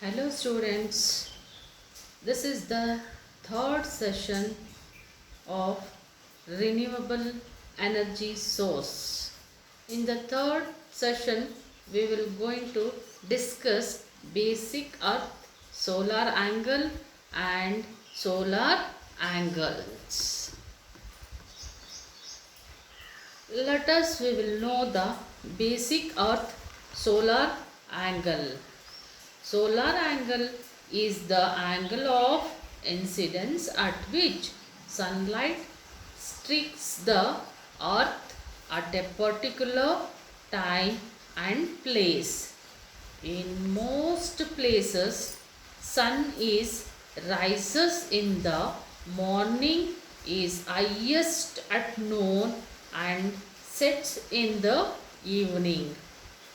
Hello students, this is the third session of renewable energy source. In the third session, we will going to discuss basic earth, solar angle and solar angles. Let us we will know the basic earth solar angle. Solar angle is the angle of incidence at which sunlight strikes the earth at a particular time and place. In most places, sun is rises in the morning, is highest at noon and sets in the evening.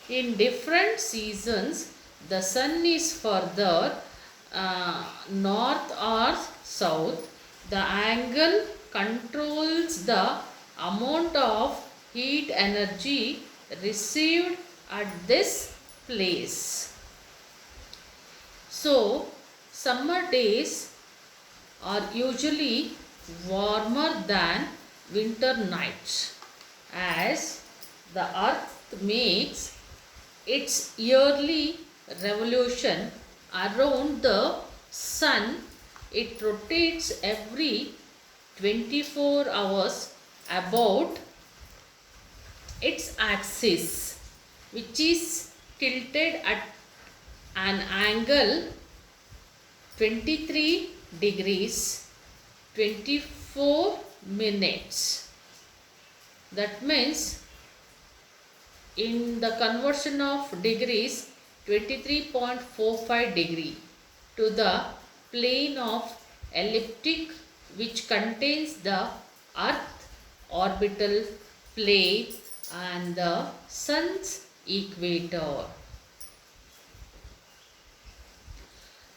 In different seasons, the sun is further north or south. The angle controls the amount of heat energy received at this place. So, summer days are usually warmer than winter nights as the earth makes its yearly revolution around the sun. It rotates every 24 hours about its axis, which is tilted at an angle 23 degrees 24 minutes. That means in the conversion of degrees, 23.45 degree to the plane of elliptic, which contains the earth orbital plane and the sun's equator.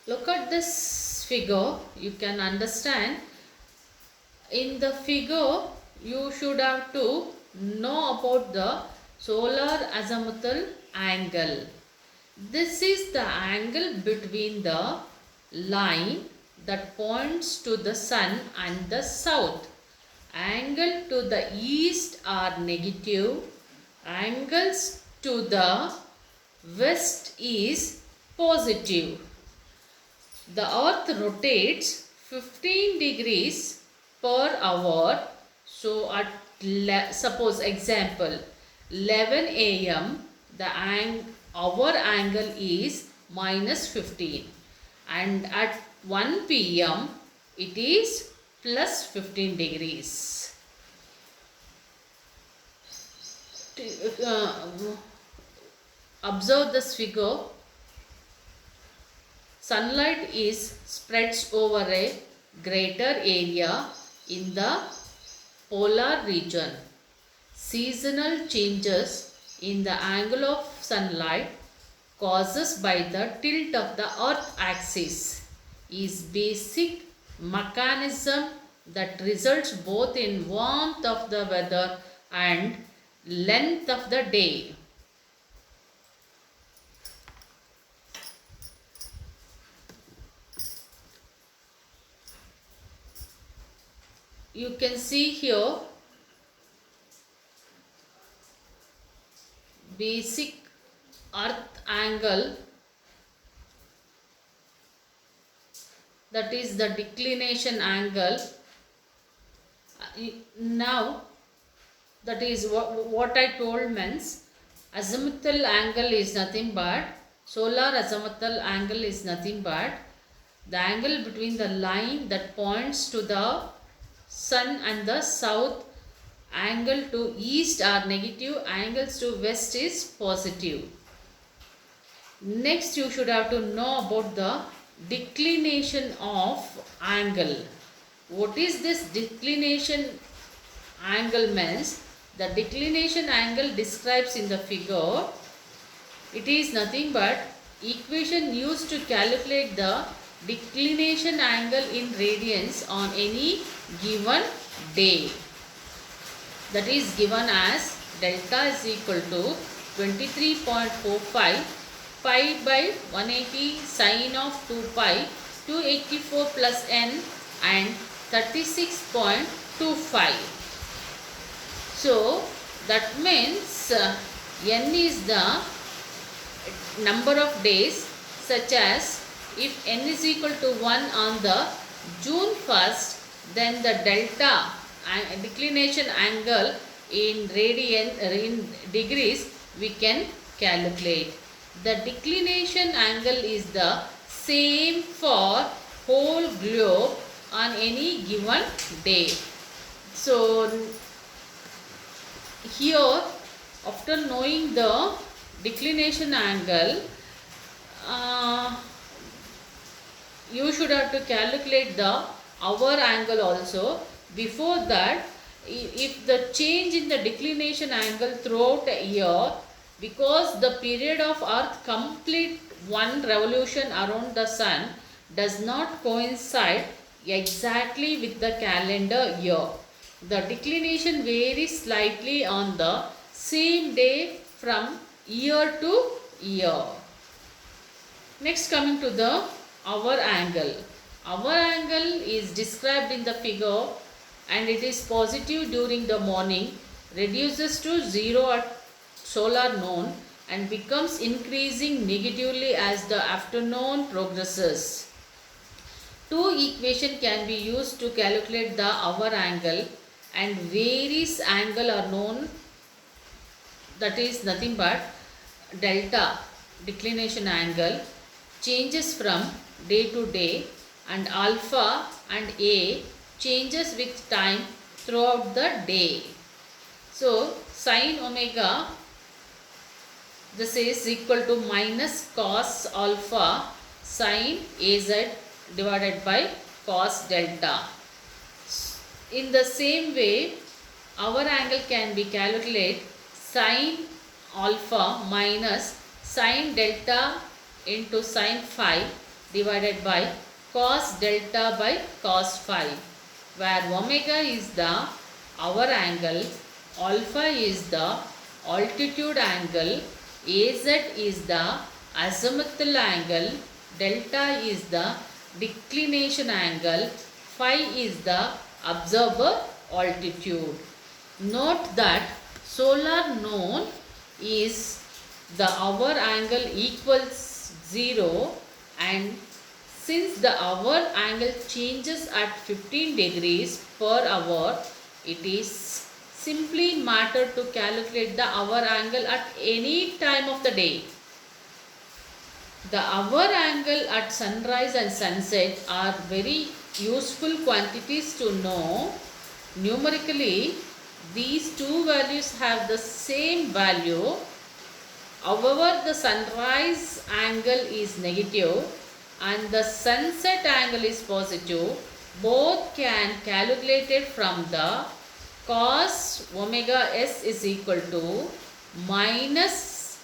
Look at this figure, you can understand. In the figure, you should have to know about the solar azimuthal angle. This is the angle between the line that points to the sun and the south. Angle to the east are negative. Angles to the west is positive. The earth rotates 15 degrees per hour. So at suppose example 11 a.m. our angle is minus 15 and at 1 p.m. it is plus 15 degrees. Observe this figure. Sunlight is spreads over a greater area in the polar region. Seasonal changes in the angle of sunlight causes by the tilt of the earth axis is basic mechanism that results both in warmth of the weather and length of the day. You can see here basic earth angle, that is the declination angle. Now that is what I told means azimuthal angle is nothing but solar azimuthal angle is nothing but the angle between the line that points to the sun and the south. Angle to east are negative, angles to west is positive. Next you should have to know about the declination of angle. What is this declination angle means? The declination angle describes in the figure. It is nothing but equation used to calculate the declination angle in radians on any given day. That is given as delta is equal to 23.45 pi by 180 sine of 2 pi, 284 plus n and 36.25. So that means n is the number of days, such as if n is equal to 1 on the June 1st, then the delta declination angle in degrees we can calculate. The declination angle is the same for whole globe on any given day. So here, after knowing the declination angle, you should have to calculate the hour angle also. Before that, if the change in the declination angle throughout a year, because the period of earth complete one revolution around the sun does not coincide exactly with the calendar year, the declination varies slightly on the same day from year to year. Next, coming to the hour angle. Hour angle is described in the figure, and it is positive during the morning, reduces to 0 at solar noon, and becomes increasing negatively as the afternoon progresses. Two equations can be used to calculate the hour angle, and various angle are known, that is nothing but delta declination angle changes from day to day, and alpha and a changes with time throughout the day. So sin omega, this is equal to minus cos alpha sin az divided by cos delta. In the same way, our angle can be calculated sin alpha minus sin delta into sin phi divided by cos delta by cos phi, where omega is the hour angle, alpha is the altitude angle, az is the azimuthal angle, delta is the declination angle, phi is the observer altitude. Note that solar noon is the hour angle equals 0, and since the hour angle changes at 15 degrees per hour, it is simply matter to calculate the hour angle at any time of the day. The hour angle at sunrise and sunset are very useful quantities to know. Numerically, these two values have the same value. However, the sunrise angle is negative and the sunset angle is positive. Both can calculated from the cos omega s is equal to minus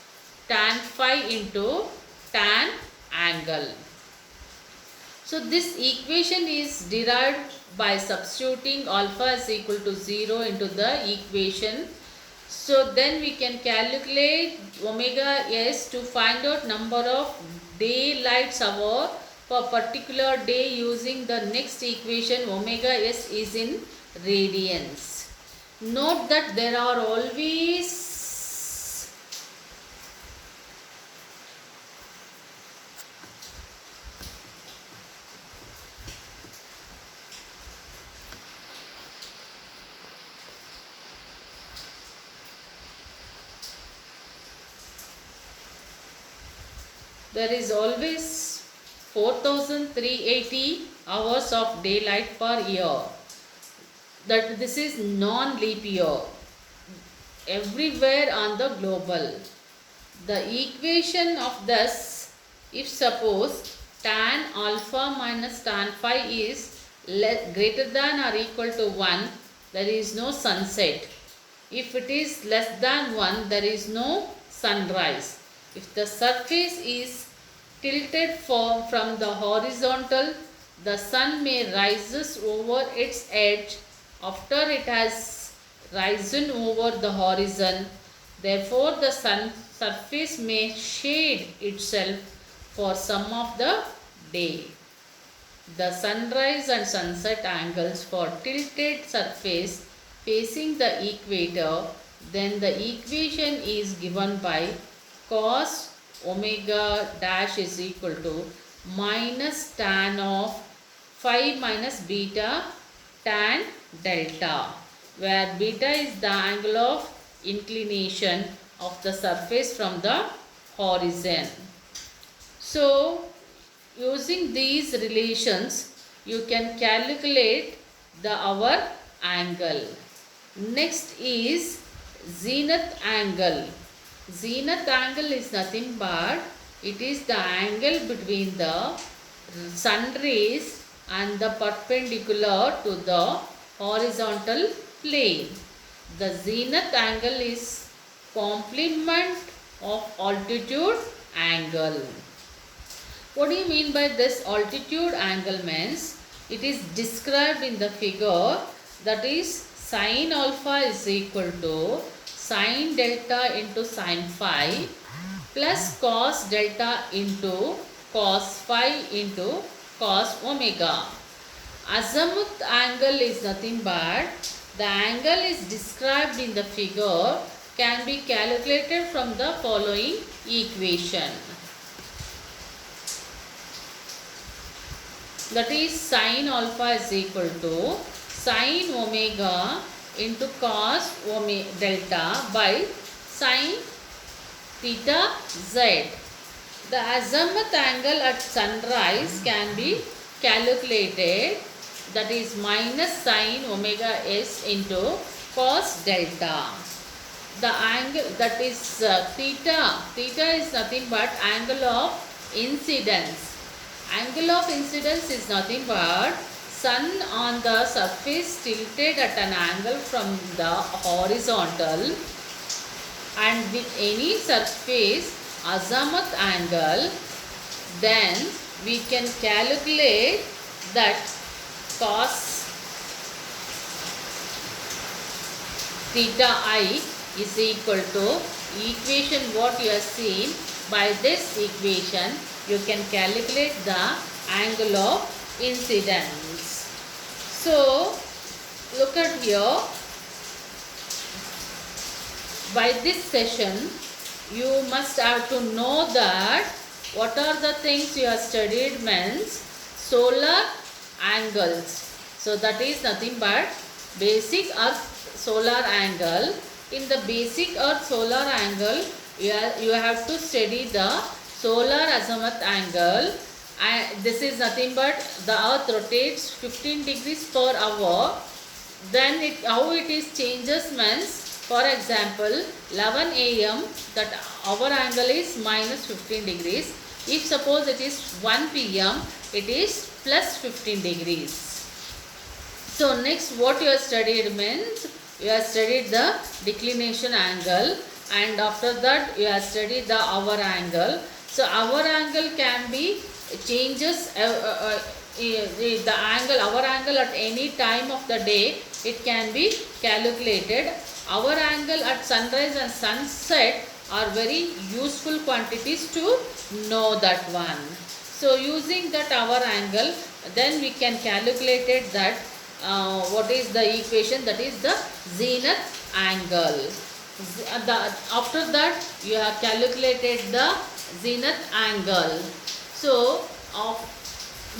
tan phi into tan angle. So this equation is derived by substituting alpha is equal to 0 into the equation. So then we can calculate omega s to find out number of daylight hour per particular day using the next equation. Omega s is in radians. Note that there are always there is always 4380 hours of daylight per year. That this is non-leap year everywhere on the global. The equation of this, if suppose tan alpha minus tan phi is greater than or equal to 1, there is no sunset. If it is less than 1, there is no sunrise. If the surface is tilted from the horizontal, the sun may rises over its edge after it has risen over the horizon. Therefore, the surface may shade itself for some of the day. The sunrise and sunset angles for tilted surface facing the equator, then the equation is given by cos omega dash is equal to minus tan of phi minus beta tan delta, where beta is the angle of inclination of the surface from the horizon. So, using these relations, you can calculate the hour angle. Next is zenith angle. Zenith angle is nothing but it is the angle between the sun rays and the perpendicular to the horizontal plane. The zenith angle is complement of altitude angle. What do you mean by this altitude angle means? It is described in the figure, that is sin alpha is equal to sin delta into sin phi plus cos delta into cos phi into cos omega. Azimuth angle is nothing but the angle is described in the figure can be calculated from the following equation. That is sin alpha is equal to sin omega into cos omega delta by sin theta z. The azimuth angle at sunrise can be calculated, that is minus sin omega s into cos delta. The angle that is theta is nothing but angle of incidence. Angle of incidence is nothing but sun on the surface tilted at an angle from the horizontal, and with any surface azimuth angle, then we can calculate that cos theta I is equal to equation what you have seen. By this equation you can calculate the angle of incidence. So look at here, by this session you must have to know that what are the things you have studied means solar angles. So that is nothing but basic earth solar angle. In the basic earth solar angle you have to study the solar azimuth angle, and this is nothing but the earth rotates 15 degrees per hour. Then how it is changes means, for example 11 am that our angle is minus 15 degrees. If suppose it is 1 pm it is plus 15 degrees. So next what you have studied means you have studied the declination angle, and after that you have studied the hour angle. So hour angle can be changes the angle, hour angle at any time of the day it can be calculated. Hour angle at sunrise and sunset are very useful quantities to know that one. So using that hour angle, then we can calculate it that what is the equation, that is the zenith angle. After that you have calculated the zenith angle. So of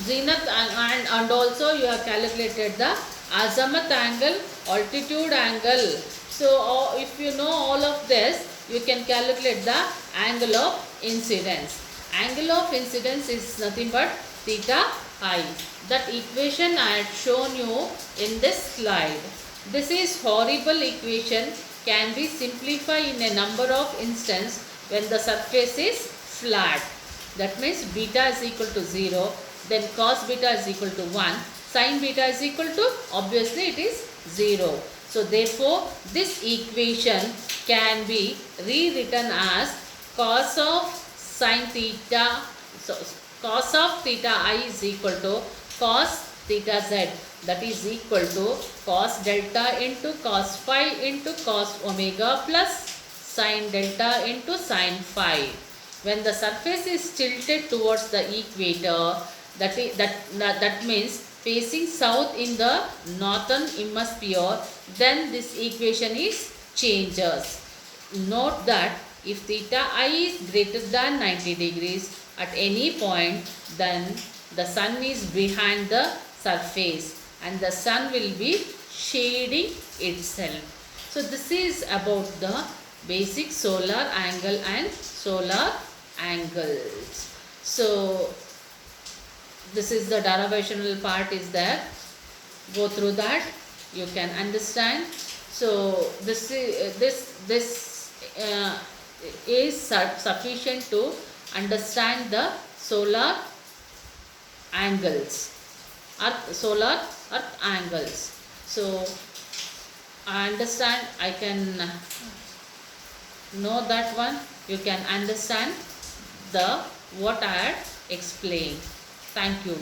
zenith and also you have calculated the azimuth angle, altitude angle. So if you know all of this, you can calculate the angle of incidence. Angle of incidence is nothing but theta I. That equation I had shown you in this slide. This is horrible equation, can be simplified in a number of instances when the surface is flat. That means beta is equal to 0, then cos beta is equal to 1, sin beta is equal to, obviously it is 0. So therefore this equation can be rewritten as cos of sin theta, so cos of theta I is equal to cos theta z, that is equal to cos delta into cos phi into cos omega plus sine delta into sine phi. When the surface is tilted towards the equator, that means facing south in the northern hemisphere, then this equation is changes. Note that if theta I is greater than 90 degrees at any point, then the sun is behind the surface and the sun will be shading itself. So this is about the basic solar angle and solar angles. So this is the derivational part is there. Go through that, you can understand. So this is sufficient to understand the solar angles, solar earth angles. So I understand, I can know that one, you can understand the what I had explained. Thank you.